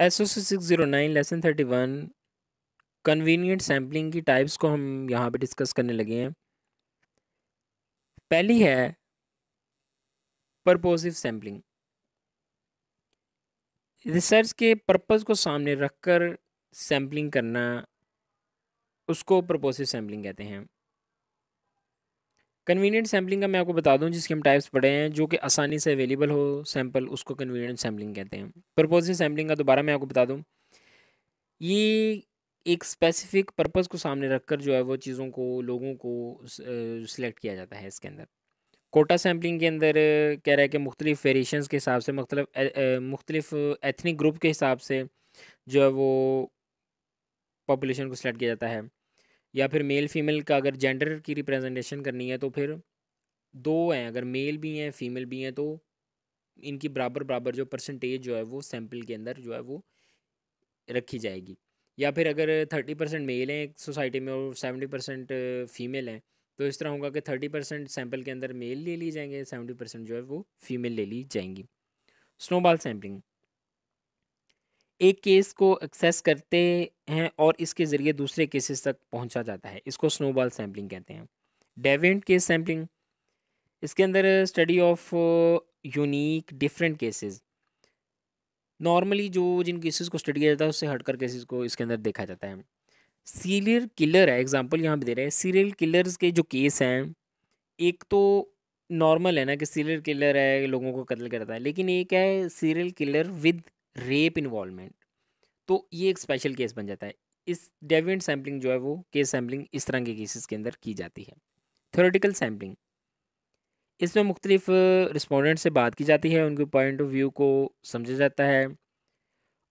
SOC 609 lesson 31 convenient sampling की types को हम यहाँ पे डिस्कस करने लगे हैं। पहली है परपोसिव सैम्पलिंग। रिसर्च के पर्पस को सामने रखकर सैम्पलिंग करना, उसको परपोसिव सैम्पलिंग कहते हैं। कन्वीनियंट सैम्पलिंग का मैं आपको बता दूं, जिसके हम टाइप्स पढ़े हैं, जो कि आसानी से अवेलेबल हो सैंपल, उसको कन्वीनियंट सैम्पलिंग कहते हैं। परपोसिव सैम्पलिंग का दोबारा मैं आपको बता दूं, ये एक स्पेसिफिक पर्पस को सामने रखकर जो है वो चीज़ों को, लोगों को सिलेक्ट किया जाता है। इसके अंदर कोटा सैम्पलिंग के अंदर कह रहा है कि मुख्तलिफ वेरिएशंस के हिसाब से, मुख्तलिफ एथनिक ग्रुप के हिसाब से जो है वो पॉपुलेशन को सिलेक्ट किया जाता है। या फिर मेल फीमेल का अगर जेंडर की रिप्रेजेंटेशन करनी है तो फिर दो हैं, अगर मेल भी हैं फीमेल भी हैं तो इनकी बराबर बराबर जो परसेंटेज जो है वो सैंपल के अंदर जो है वो रखी जाएगी। या फिर अगर 30% मेल हैं एक सोसाइटी में और 70% फीमेल हैं, तो इस तरह होगा कि 30% सैंपल के अंदर मेल ले ली जाएंगे, 70% जो है वो फीमेल ले ली जाएंगी। स्नोबॉल सैम्पलिंग, एक केस को एक्सेस करते हैं और इसके ज़रिए दूसरे केसेस तक पहुंचा जाता है, इसको स्नोबॉल सैम्पलिंग कहते हैं। डेविएंट केस सैम्पलिंग, इसके अंदर study of unique different cases, normally जो जिन केसेस को स्टडी किया जाता है उससे हटकर केसेस को इसके अंदर देखा जाता है। सीरियल किलर है, एग्जांपल यहाँ पे दे रहे हैं, सीरियल किलर्स के जो केस हैं, एक तो नॉर्मल है ना कि सीरियल किलर है लोगों को कत्ल करता है, लेकिन एक है serial killer with rape involvement, तो ये एक स्पेशल केस बन जाता है। इस डेविएंट सैम्पलिंग जो है वो केस सैम्पलिंग इस तरह के केसेस के अंदर की जाती है। थ्योरेटिकल सैम्पलिंग, इसमें मुख्तलिफ रिस्पोंडेंट से बात की जाती है, उनके पॉइंट ऑफ व्यू को समझा जाता है,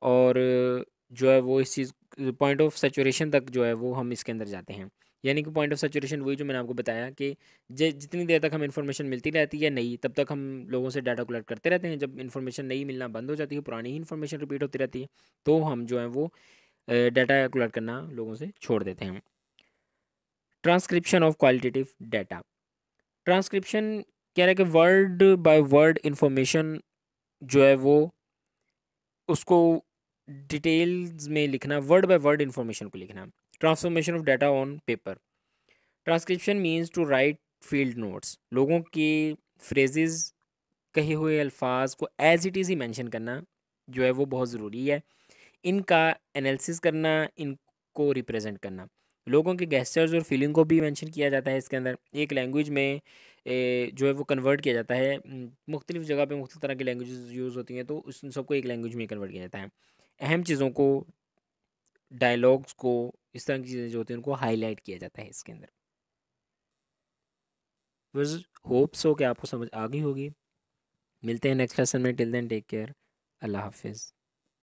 और जो है वो इस चीज़ पॉइंट ऑफ सेचुरेशन तक जो है वो हम इसके अंदर जाते हैं। यानी कि पॉइंट ऑफ सेचुरेशन वही जो मैंने आपको बताया कि जितनी देर तक हमें इन्फॉर्मेशन मिलती रहती है नई, तब तक हम लोगों से डाटा कलेक्ट करते रहते हैं। जब इन्फॉर्मेशन नई मिलना बंद हो जाती है, पुरानी ही इन्फॉर्मेशन रिपीट होती रहती है, तो हम जो है वो डाटा कलेक्ट करना लोगों से छोड़ देते हैं। Transcription of qualitative data, transcription कह रहा है कि वर्ड बाय वर्ड इंफॉर्मेशन जो है वो उसको डिटेल्स में लिखना, वर्ड बाय वर्ड इंफॉर्मेशन को लिखना। Transformation of data on paper, transcription means to write field notes, लोगों के फ्रेजेस, कहे हुए अल्फाज को एज इट इज़ ही मेंशन करना जो है वो बहुत ज़रूरी है। इनका एनालिसिस करना, इनको रिप्रेजेंट करना, लोगों के गेस्चर्स और फीलिंग को भी मेंशन किया जाता है इसके अंदर। एक लैंग्वेज में जो है वो कन्वर्ट किया जाता है, मुख्तलिफ जगह पे मुख्तलिफ तरह की लैंग्वेजेस यूज़ होती हैं, तो उस सबको एक लैंग्वेज में कन्वर्ट किया जाता है। अहम चीज़ों को, डायलॉग्स को, इस तरह की चीज़ें जो होती हैं उनको हाईलाइट किया जाता है इसके अंदर। बस होप सो कि आपको समझ आ गई होगी। मिलते हैं नेक्स्ट लेसन में, टिल देन टेक केयर, अल्लाह हाफिज़।